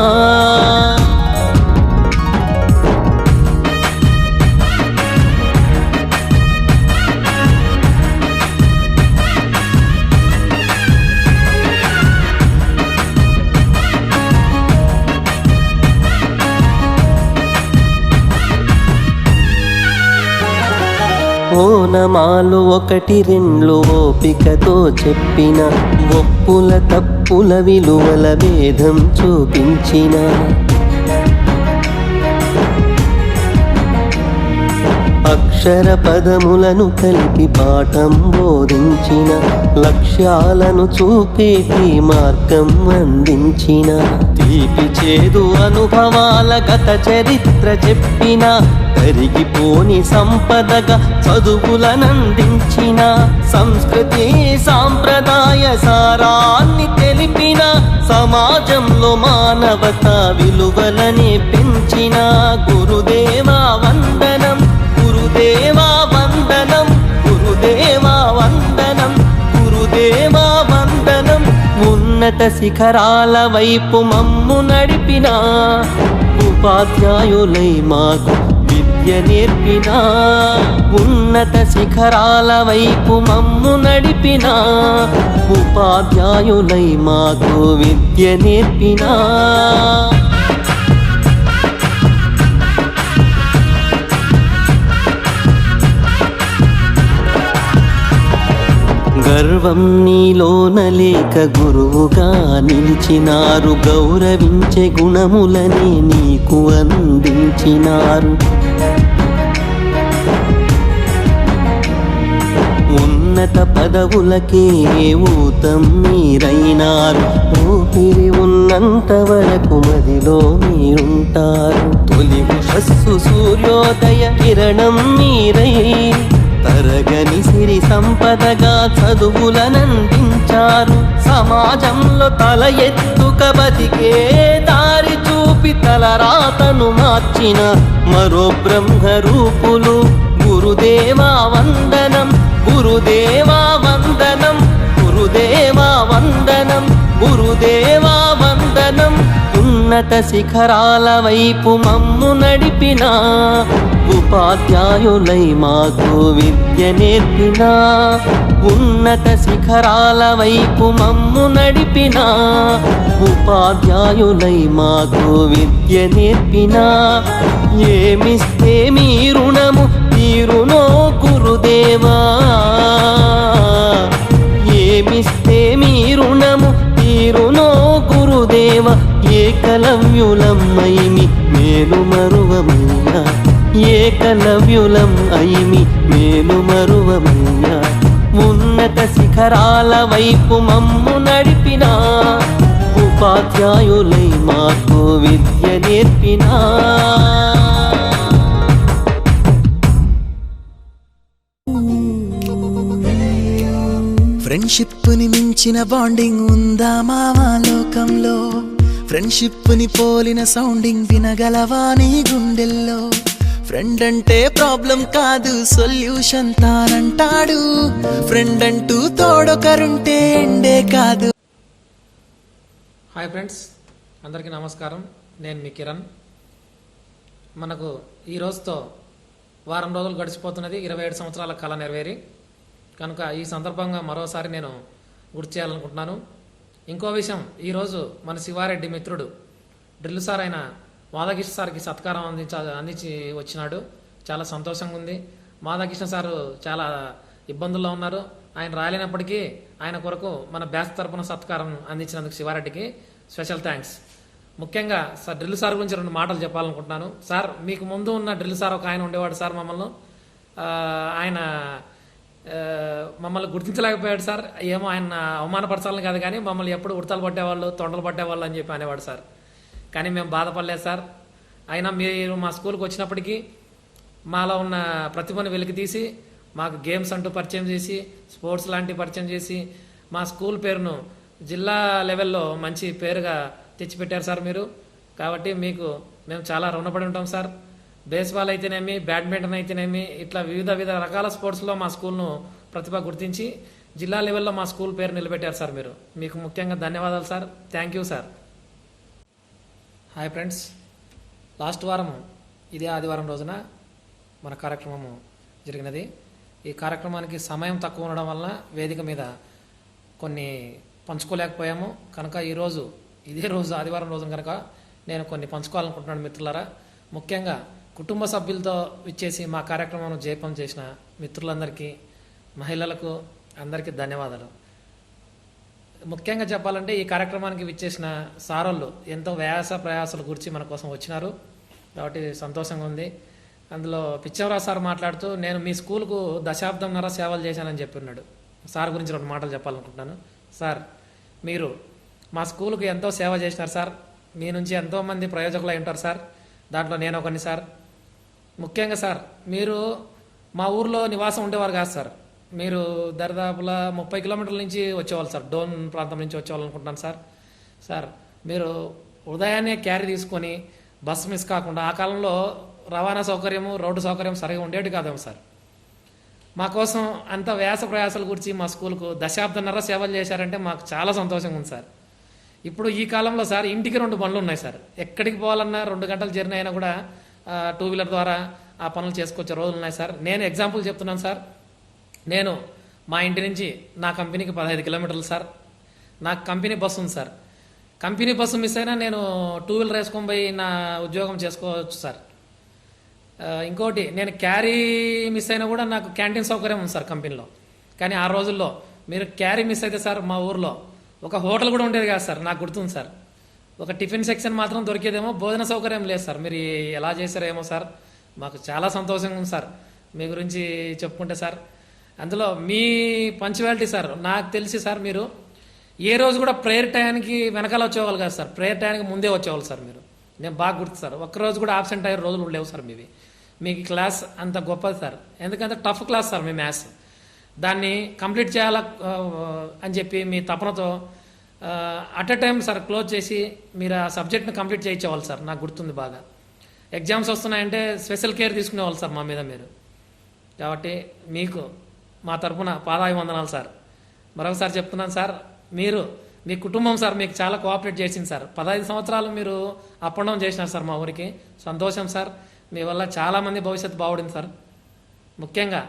ఓనమాలు ఒకటి రెండు ఓపికతో చెప్పిన ఒప్పుల తప్పుల విలువల భేదం చూపించిన అక్షర పదములను కలిపి పాఠం బోధించిన లక్ష్యాలను చూపేటి మార్గం అందించిన తీపి చేదు అనుభవాల గత చరిత్ర చెప్పిన తరిగిపోని సంపదగా చదువులనందించిన సంస్కృతి సాంప్రదాయ సారాన్ని తెలిపిన సమాజంలో మానవతా విలువలనే పెంచిన గురుదేవా వందనం గురుదేవా వందనం గురుదేవా వందనం గురుదేవా వందనం ఉన్నత శిఖరాల వైపు మమ్ము నడిపిన ఉపాధ్యాయులై మాకు విద్య నేర్పిన ఉన్నత శిఖరాల వైపు మమ్ము నడిపిన ఉపాధ్యాయులై మాకు విద్య నేర్పిన గర్వం నీలోన లేక గురువుగా నిలిచినారు గౌరవించే గుణములనే నీకు అందించినారు ఉన్నత పదవులకే ఊతం మీరైనారు ఊపిరి ఉన్నంత వరకు మదిలో మీరుంటారు తొలి ఉషస్సు సూర్యోదయ కిరణం మీరై తరగని సిరి సంపదగా చదువులనందించారు సమాజంలో తల ఎత్తుక బతికే దారి చూపి తలరాతను మార్చిన మరో బ్రహ్మ రూపులు గురుదేవా వందనం గురుదేవా వందనం గురుదేవా వందనం గురుదేవా వందనం ఉన్నత శిఖరాల వైపు మమ్ము నడిపిన ఉపాధ్యాయులై మాకు విద్య నేర్పిన ఉన్నత శిఖరాల వైపు మమ్ము నడిపిన ఉపాధ్యాయులై మాకు విద్య నేర్పిన ఏమిస్తే మీ రుణము తీరునో గురుదేవా ఏమిస్తే మీ రుణము తీరునో గురుదేవా ఏకలవ్యులం అయిమి మేలు మరువమయ్యా ఏకలవ్యులం అయిమి మేలు మరువమయ్యా ఉన్నత శిఖరాల వైపు మమ్ము నడిపిన ఉపాధ్యాయులై మాకు విద్య నేర్పిన ఫ్రెండ్షిప్ ని మించిన బాండింగ్ ఉందా మావా లోకంలో ఫ్రెండ్షిప్ ని పోలిన సౌండింగ్ వినగలవా నీ గుండెల్లో ఫ్రెండ్ అంటే ప్రాబ్లం కాదు సొల్యూషన్ తానంటాడు ఫ్రెండ్ అంటూ తోడొకరుంటే ఎండే కాదు. హాయ్ ఫ్రెండ్స్, అందరికీ నమస్కారం. నేను మీ కిరణ్. మనకు ఈ రోజుతో వారం రోజులు గడిచిపోతున్నది 27 సంవత్సరాల కళ నెరవేరి. కనుక ఈ సందర్భంగా మరోసారి నేను గుర్తు చేయాలనుకుంటున్నాను. ఇంకో విషయం, ఈరోజు మన శివారెడ్డి మిత్రుడు డ్రిల్ సార్ అయిన మాధవకృష్ణ సార్కి సత్కారం అందించి వచ్చినాడు. చాలా సంతోషంగా ఉంది. మాధవకృష్ణ సారు చాలా ఇబ్బందుల్లో ఉన్నారు. ఆయన రాలేనప్పటికీ ఆయన కొరకు మన బ్యాచ్ తరపున సత్కారం అందించినందుకు శివారెడ్డికి స్పెషల్ థ్యాంక్స్. ముఖ్యంగా సార్ డ్రిల్ సార్ గురించి 2 మాటలు చెప్పాలనుకుంటున్నాను. సార్, మీకు ముందు ఉన్న డ్రిల్ సార్ ఒక ఆయన ఉండేవాడు సార్. ఆయన మమ్మల్ని గుర్తించలేకపోయాడు సార్. ఏమో ఆయన అవమానపరచాలని కాదు కానీ మమ్మల్ని ఎప్పుడు ఉడతలు పట్టేవాళ్ళు, తొండలు పట్టేవాళ్ళు అని చెప్పి అనేవాడు సార్. కానీ మేము బాధపడలేదు సార్. అయినా మీరు మా స్కూల్కి వచ్చినప్పటికీ మాలో ఉన్న ప్రతిభను వెలికి తీసి మాకు గేమ్స్ అంటూ పరిచయం చేసి, స్పోర్ట్స్ లాంటివి పరిచయం చేసి, మా స్కూల్ పేరును జిల్లా లెవెల్లో మంచి పేరుగా తెచ్చిపెట్టారు సార్ మీరు. కాబట్టి మీకు మేము చాలా రుణపడి ఉంటాం సార్. బేస్బాల్ అయితేనేమి, బ్యాడ్మింటన్ అయితేనేమి, ఇట్లా వివిధ రకాల స్పోర్ట్స్లో మా స్కూల్ను ప్రతిభ గుర్తించి జిల్లా లెవెల్లో మా స్కూల్ పేరు నిలబెట్టారు సార్ మీరు. మీకు ముఖ్యంగా ధన్యవాదాలు sir. Thank you sir. Hi friends, last వారం ఇదే ఆదివారం రోజున మన కార్యక్రమము జరిగినది. ఈ కార్యక్రమానికి సమయం తక్కువ ఉండడం వలన వేదిక మీద కొన్ని పంచుకోలేకపోయాము. కనుక ఇదే రోజు ఆదివారం రోజు కనుక నేను కొన్ని పంచుకోవాలనుకుంటున్నాను మిత్రులారా. ముఖ్యంగా కుటుంబ సభ్యులతో విచ్చేసి మా కార్యక్రమం జయపం చేసిన మిత్రులందరికీ, మహిళలకు అందరికీ ధన్యవాదాలు. ముఖ్యంగా చెప్పాలంటే ఈ కార్యక్రమానికి విచ్చేసిన సారోళ్ళు ఎంతో ప్రయాసాల గురించి మన కోసం వచ్చినారు కాబట్టి సంతోషంగా ఉంది. అందులో పిచ్చవరావు సార్ మాట్లాడుతూ నేను మీ స్కూల్కు దశాబ్దంన్నర సేవలు చేశానని చెప్పిన్నాడు. సార్ గురించి 2 మాటలు చెప్పాలనుకుంటున్నాను. సార్, మీరు మా స్కూల్కు ఎంతో సేవ చేసినారు సార్. మీ నుంచి ఎంతోమంది ప్రయోజకులు అయి ఉంటారు సార్. దాంట్లో నేను ఒకని సార్. ముఖ్యంగా సార్, మీరు మా ఊర్లో నివాసం ఉండేవారు కాదు సార్. మీరు దరిదాపులా 30 కిలోమీటర్ల నుంచి వచ్చేవాళ్ళు సార్. డోన్ ప్రాంతం నుంచి వచ్చేవాళ్ళు అనుకుంటున్నాను సార్. సార్, మీరు ఉదయాన్నే క్యారీ తీసుకొని బస్సు మిస్ కాకుండా, ఆ కాలంలో రవాణా సౌకర్యము, రోడ్డు సౌకర్యం సరిగా ఉండేది కాదేమో సార్. మా కోసం అంత ప్రయాసాల గురించి మా స్కూల్కు దశాబ్దంన్నర సేవలు చేశారంటే మాకు చాలా సంతోషంగా ఉంది సార్. ఇప్పుడు ఈ కాలంలో సార్ ఇంటికి 2 బండ్లు ఉన్నాయి సార్. ఎక్కడికి పోవాలన్నా 2 గంటల జర్నీ అయినా కూడా 2 వీలర్ ద్వారా ఆ పనులు చేసుకొచ్చే రోజులు ఉన్నాయి సార్. నేను ఎగ్జాంపుల్ చెప్తున్నాను సార్. నేను మా ఇంటి నుంచి నా కంపెనీకి 15 కిలోమీటర్లు సార్. నాకు కంపెనీ బస్సు ఉంది సార్. కంపెనీ బస్సు మిస్ అయినా నేను 2 వీలర్ వేసుకొని పోయి నా ఉద్యోగం చేసుకోవచ్చు సార్. ఇంకోటి, నేను క్యారీ మిస్ అయినా కూడా నాకు క్యాంటీన్ సౌకర్యం ఉంది సార్ కంపెనీలో. కానీ ఆ రోజుల్లో మీరు క్యారీ మిస్ అయితే సార్ మా ఊర్లో ఒక హోటల్ కూడా ఉండేది కాదు సార్. నాకు గుర్తుంది సార్. ఒక టిఫిన్ సెక్షన్ మాత్రం దొరికేదేమో, భోజన సౌకర్యం లేదు సార్. మీరు ఎలా చేశారేమో సార్. మాకు చాలా సంతోషంగా ఉంది సార్ మీ గురించి చెప్పుకుంటే సార్. అందులో మీ పంచువాలిటీ సార్, నాకు తెలిసి సార్ మీరు ఏ రోజు కూడా ప్రేయర్ టైంకి వెనకాల వచ్చేవాళ్ళు కాదు సార్. ప్రేయర్ టైంకి ముందే వచ్చేవాళ్ళు సార్ మీరు. నేను బాగా గుర్తు సార్. ఒక్కరోజు కూడా ఆబ్సెంట్ అయ్యే రోజులు లేవు సార్ మీవి. మీకు క్లాస్ అంత గొప్పది సార్. ఎందుకంటే టఫ్ క్లాస్ సార్ మీ మ్యాథ్స్. దాన్ని కంప్లీట్ చేయాల అని చెప్పి మీ తపనతో at a time sir close చేసి మీరు ఆ సబ్జెక్ట్ని కంప్లీట్ చేయించేవాళ్ళు సార్. నాకు గుర్తుంది బాగా. ఎగ్జామ్స్ వస్తున్నాయంటే స్పెషల్ కేర్ తీసుకునేవాళ్ళు సార్ మా మీద మీరు. కాబట్టి మీకు మా తరఫున పాదాభివందనాలు సార్. మరొకసారి చెప్తున్నాను సార్, మీరు మీ కుటుంబం సార్ మీకు చాలా కోఆపరేట్ చేసింది సార్. 15 సంవత్సరాలు మీరు అప్ అండ్ డౌన్ చేసినారు సార్ మా ఊరికి. సంతోషం సార్. మీ వల్ల చాలామంది భవిష్యత్తు బాగుండింది సార్. ముఖ్యంగా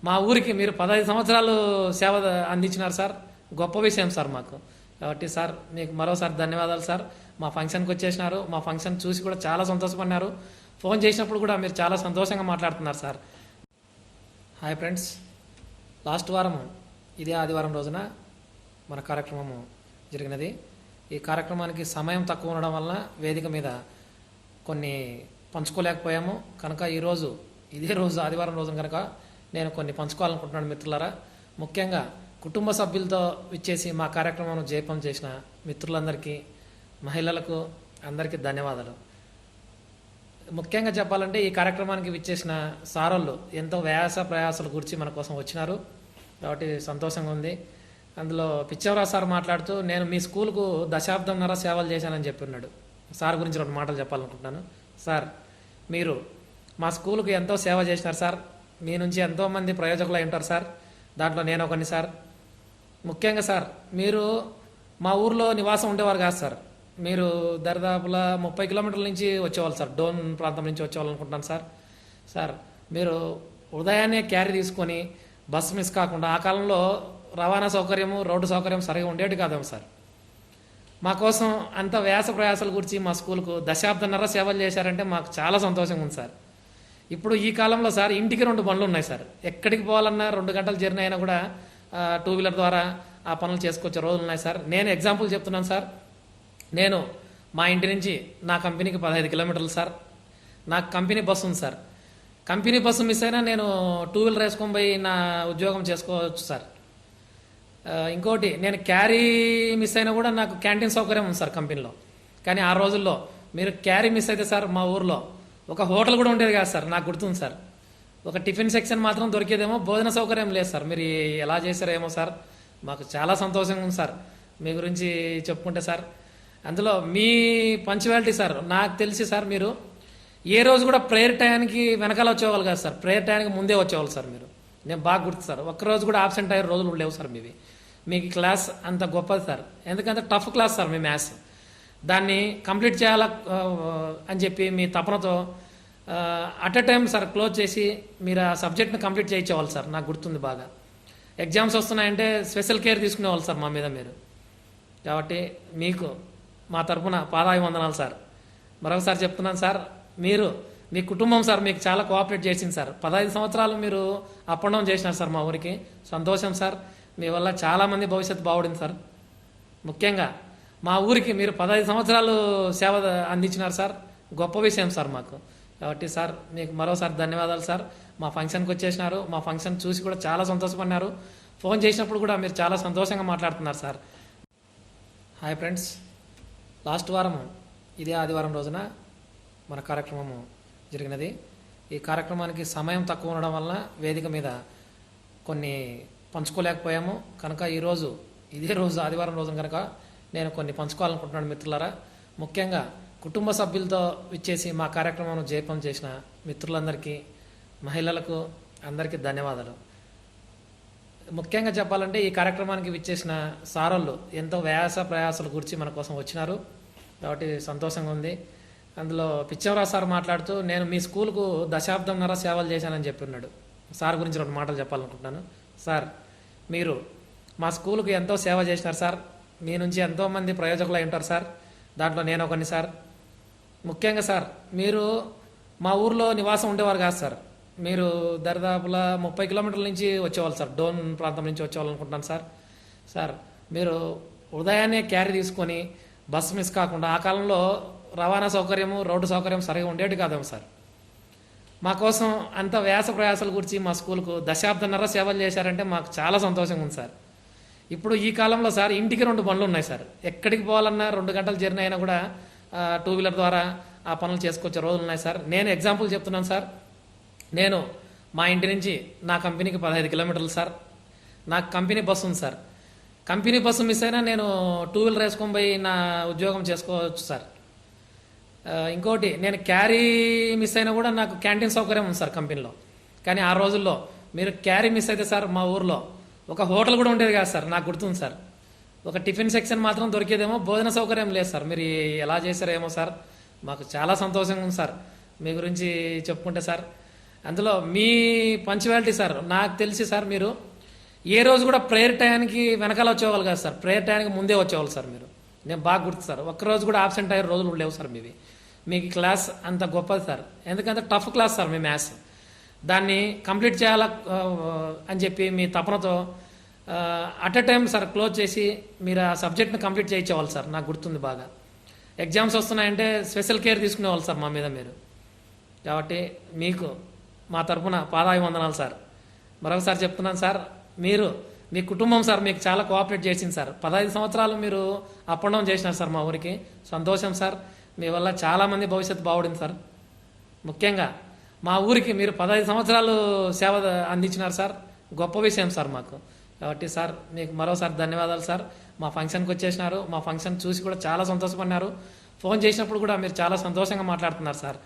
మా ఊరికి మీరు 15 సంవత్సరాలు సేవ అందించినారు సార్. గొప్ప విషయం సార్ మాకు. కాబట్టి సార్ మీకు మరోసారి ధన్యవాదాలు సార్. మా ఫంక్షన్కి వచ్చేసినారు. మా ఫంక్షన్ చూసి కూడా చాలా సంతోషపడినారు. ఫోన్ చేసినప్పుడు కూడా మీరు చాలా సంతోషంగా మాట్లాడుతున్నారు సార్. హాయ్ ఫ్రెండ్స్, లాస్ట్ వారం ఇదే ఆదివారం రోజున మన కార్యక్రమము జరిగినది. ఈ కార్యక్రమానికి సమయం తక్కువ ఉండడం వలన వేదిక మీద కొన్ని పంచుకోలేకపోయాము. కనుక ఈరోజు ఇదే రోజు ఆదివారం రోజు కనుక నేను కొన్ని పంచుకోవాలనుకుంటున్నాను మిత్రులారా. ముఖ్యంగా కుటుంబ సభ్యులతో విచ్చేసి మా కార్యక్రమం జయపం చేసిన మిత్రులందరికీ, మహిళలకు అందరికీ ధన్యవాదాలు. ముఖ్యంగా చెప్పాలంటే ఈ కార్యక్రమానికి విచ్చేసిన సారోళ్ళు ఎంతో ప్రయాసాల గురించి మన కోసం వచ్చినారు కాబట్టి సంతోషంగా ఉంది. అందులో పిచ్చవరావు సార్ మాట్లాడుతూ నేను మీ స్కూల్కు దశాబ్దంన్నర సేవలు చేశానని చెప్పిన్నాడు. సార్ గురించి 2 మాటలు చెప్పాలనుకుంటున్నాను. సార్, మీరు మా స్కూల్కు ఎంతో సేవ చేసినారు సార్. మీ నుంచి ఎంతోమంది ప్రయోజకులు అయి ఉంటారు సార్. దాంట్లో నేను ఒకని సార్. ముఖ్యంగా సార్, మీరు మా ఊర్లో నివాసం ఉండేవారు కాదు సార్. మీరు దరిదాపులా 30 కిలోమీటర్ల నుంచి వచ్చేవాళ్ళు సార్. డోన్ ప్రాంతం నుంచి వచ్చేవాళ్ళు అనుకుంటున్నాను సార్. సార్, మీరు ఉదయాన్నే క్యారీ తీసుకొని బస్సు మిస్ కాకుండా, ఆ కాలంలో రవాణా సౌకర్యము, రోడ్డు సౌకర్యం సరిగా ఉండేది కాదేమో సార్. మా కోసం అంత ప్రయాసాల గురించి మా స్కూల్కు దశాబ్దంన్నర సేవలు చేశారంటే మాకు చాలా సంతోషంగా ఉంది సార్. ఇప్పుడు ఈ కాలంలో సార్ ఇంటికి 2 బండ్లు ఉన్నాయి సార్. ఎక్కడికి పోవాలన్నా 2 గంటల జర్నీ అయినా కూడా 2 వీలర్ ద్వారా ఆ పనులు చేసుకొచ్చే రోజులు ఉన్నాయి సార్. నేను ఎగ్జాంపుల్ చెప్తున్నాను సార్. నేను మా ఇంటి నుంచి నా కంపెనీకి 15 కిలోమీటర్లు సార్. నాకు కంపెనీ బస్సు ఉంది సార్. కంపెనీ బస్సు మిస్ అయినా నేను 2 వీలర్ వేసుకొని పోయి నా ఉద్యోగం చేసుకోవచ్చు సార్. ఇంకోటి, నేను క్యారీ మిస్ అయినా కూడా నాకు క్యాంటీన్ సౌకర్యం ఉంది సార్ కంపెనీలో. కానీ ఆ రోజుల్లో మీరు క్యారీ మిస్ అయితే సార్ మా ఊర్లో ఒక హోటల్ కూడా ఉండేది కాదు సార్. నాకు గుర్తుంది సార్. ఒక టిఫిన్ సెక్షన్ మాత్రం దొరికేదేమో, భోజన సౌకర్యం లేదు సార్. మీరు ఎలా చేశారేమో సార్. మాకు చాలా సంతోషంగా ఉంది సార్ మీ గురించి చెప్పుకుంటే సార్. అందులో మీ పంచువాలిటీ సార్, నాకు తెలిసి సార్ మీరు ఏ రోజు కూడా ప్రేయర్ టైంకి వెనకాల వచ్చేవాళ్ళు కాదు సార్. ప్రేయర్ టైంకి ముందే వచ్చేవాళ్ళు సార్ మీరు. నేను బాగా గుర్తు సార్. ఒక్కరోజు కూడా ఆబ్సెంట్ అయ్యే రోజులు లేవు సార్ మీవి. మీకు క్లాస్ అంత గొప్పది సార్. ఎందుకంటే టఫ్ క్లాస్ సార్ మీ మ్యాథ్స్. దాన్ని కంప్లీట్ చేయాల అని చెప్పి మీ తపనతో at a time sir close చేసి మీరు ఆ సబ్జెక్ట్ని కంప్లీట్ చేయించేవాళ్ళు సార్. నాకు గుర్తుంది బాగా. ఎగ్జామ్స్ వస్తున్నాయంటే స్పెషల్ కేర్ తీసుకునేవాళ్ళు సార్ మా మీద మీరు. కాబట్టి మీకు మా తరఫున పాదాభివందనాలు సార్. మరొకసారి చెప్తున్నాను సార్, మీరు మీ కుటుంబం సార్ మీకు చాలా కోఆపరేట్ చేసింది సార్. 15 సంవత్సరాలు మీరు అప్ అండ్ డౌన్ చేసినారు సార్ మా ఊరికి. సంతోషం సార్. మీ వల్ల చాలామంది భవిష్యత్తు బాగుండింది సార్. ముఖ్యంగా మా ఊరికి మీరు 15 సంవత్సరాలు సేవ అందించినారు సార్. గొప్ప విషయం సార్ మాకు. కాబట్టి సార్ మీకు మరోసారి ధన్యవాదాలు సార్. మా ఫంక్షన్కి వచ్చేసినారు. మా ఫంక్షన్ చూసి కూడా చాలా సంతోషపడినారు. ఫోన్ చేసినప్పుడు కూడా మీరు చాలా సంతోషంగా మాట్లాడుతున్నారు సార్. హాయ్ ఫ్రెండ్స్, లాస్ట్ వారం ఇదే ఆదివారం రోజున మన కార్యక్రమము జరిగినది. ఈ కార్యక్రమానికి సమయం తక్కువ ఉండడం వలన వేదిక మీద కొన్ని పంచుకోలేకపోయాము. కనుక ఈరోజు ఇదే రోజు ఆదివారం రోజు కనుక నేను కొన్ని పంచుకోవాలనుకుంటున్నాను మిత్రులారా. ముఖ్యంగా కుటుంబ సభ్యులతో విచ్చేసి మా కార్యక్రమం జయపం చేసిన మిత్రులందరికీ, మహిళలకు అందరికీ ధన్యవాదాలు. ముఖ్యంగా చెప్పాలంటే ఈ కార్యక్రమానికి విచ్చేసిన సారోళ్ళు ఎంతో ప్రయాసాల గురించి మన కోసం వచ్చినారు. కాబట్టి సంతోషంగా ఉంది. అందులో పిచ్చవరావు సార్ మాట్లాడుతూ నేను మీ స్కూల్కు దశాబ్దంన్నర సేవలు చేశానని చెప్పిన్నాడు. సార్ గురించి 2 మాటలు చెప్పాలనుకుంటున్నాను. సార్, మీరు మా స్కూల్కు ఎంతో సేవ చేసినారు సార్. మీ నుంచి ఎంతోమంది ప్రయోజకులు అయి ఉంటారు సార్. దాంట్లో నేను ఒకని సార్. ముఖ్యంగా సార్, మీరు మా ఊర్లో నివాసం ఉండేవారు కాదు సార్. మీరు దరిదాపులా 30 కిలోమీటర్ల నుంచి వచ్చేవాళ్ళు సార్. డోన్ ప్రాంతం నుంచి వచ్చేవాళ్ళు అనుకుంటున్నాను సార్. సార్, మీరు ఉదయాన్నే క్యారీ తీసుకొని బస్సు మిస్ కాకుండా, ఆ కాలంలో రవాణా సౌకర్యము, రోడ్డు సౌకర్యం సరిగా ఉండేది కాదేమో సార్. మా కోసం అంత ప్రయాసాల గురించి మా స్కూల్కు దశాబ్దంన్నర సేవలు చేశారంటే మాకు చాలా సంతోషంగా ఉంది సార్. ఇప్పుడు ఈ కాలంలో సార్ ఇంటికి 2 బండ్లు ఉన్నాయి సార్. ఎక్కడికి పోవాలన్నా 2 గంటల జర్నీ అయినా కూడా 2 వీలర్ ద్వారా ఆ పనులు చేసుకొచ్చే రోజులు ఉన్నాయి సార్. నేను ఎగ్జాంపుల్ చెప్తున్నాను సార్. నేను మా ఇంటి నుంచి నా కంపెనీకి 15 కిలోమీటర్లు సార్. నాకు కంపెనీ బస్సు ఉంది సార్. కంపెనీ బస్సు మిస్ అయినా నేను 2 వీలర్ వేసుకొని పోయి నా ఉద్యోగం చేసుకోవచ్చు సార్. ఇంకోటి, నేను క్యారీ మిస్ అయినా కూడా నాకు క్యాంటీన్ సౌకర్యం ఉంది సార్ కంపెనీలో. కానీ ఆ రోజుల్లో మీరు క్యారీ మిస్ అయితే సార్ మా ఊర్లో ఒక హోటల్ కూడా ఉండేది కాదు సార్. నాకు గుర్తుంది సార్. ఒక టిఫిన్ సెక్షన్ మాత్రం దొరికేదేమో, భోజన సౌకర్యం లేదు సార్. మీరు ఎలా చేశారేమో సార్. మాకు చాలా సంతోషంగా ఉంది సార్ మీ గురించి చెప్పుకుంటే సార్. అందులో మీ పంచువాలిటీ సార్, నాకు తెలిసి సార్ మీరు ఏ రోజు కూడా ప్రేయర్ టైంకి వెనకాల వచ్చేవాళ్ళు కాదు సార్. ప్రేయర్ టైంకి ముందే వచ్చేవాళ్ళు సార్ మీరు. నేను బాగా గుర్తు సార్. ఒక్కరోజు కూడా ఆబ్సెంట్ అయ్యే రోజులు లేవు సార్ మీవి. మీకు క్లాస్ అంత గొప్పది సార్. ఎందుకంటే టఫ్ క్లాస్ సార్ మీ మ్యాథ్స్. దాన్ని కంప్లీట్ చేయాలా అని చెప్పి మీ తపనతో at a time sir close చేసి మీరు ఆ సబ్జెక్ట్ని కంప్లీట్ చేయించేవాళ్ళు సార్. నాకు గుర్తుంది బాగా. ఎగ్జామ్స్ వస్తున్నాయంటే స్పెషల్ కేర్ తీసుకునేవాళ్ళు సార్ మా మీద మీరు. కాబట్టి మీకు మా తరఫున పాదాభివందనాలు సార్. మరొకసారి చెప్తున్నాను సార్, మీరు మీ కుటుంబం సార్ మీకు చాలా కోఆపరేట్ చేసింది సార్. 15 సంవత్సరాలు మీరు అప్ అండ్ డౌన్ చేసినారు సార్ మా ఊరికి. సంతోషం సార్. మీ వల్ల చాలామంది భవిష్యత్తు బాగుండింది సార్. ముఖ్యంగా మా ఊరికి మీరు 15 సంవత్సరాలు సేవ అందించినారు సార్. గొప్ప విషయం సార్ మాకు. కాబట్టి సార్ మీకు మరోసారి ధన్యవాదాలు సార్. మా ఫంక్షన్కి వచ్చేసినారు. మా ఫంక్షన్ చూసి కూడా చాలా సంతోషపడినారు. ఫోన్ చేసినప్పుడు కూడా మీరు చాలా సంతోషంగా మాట్లాడుతున్నారు సార్.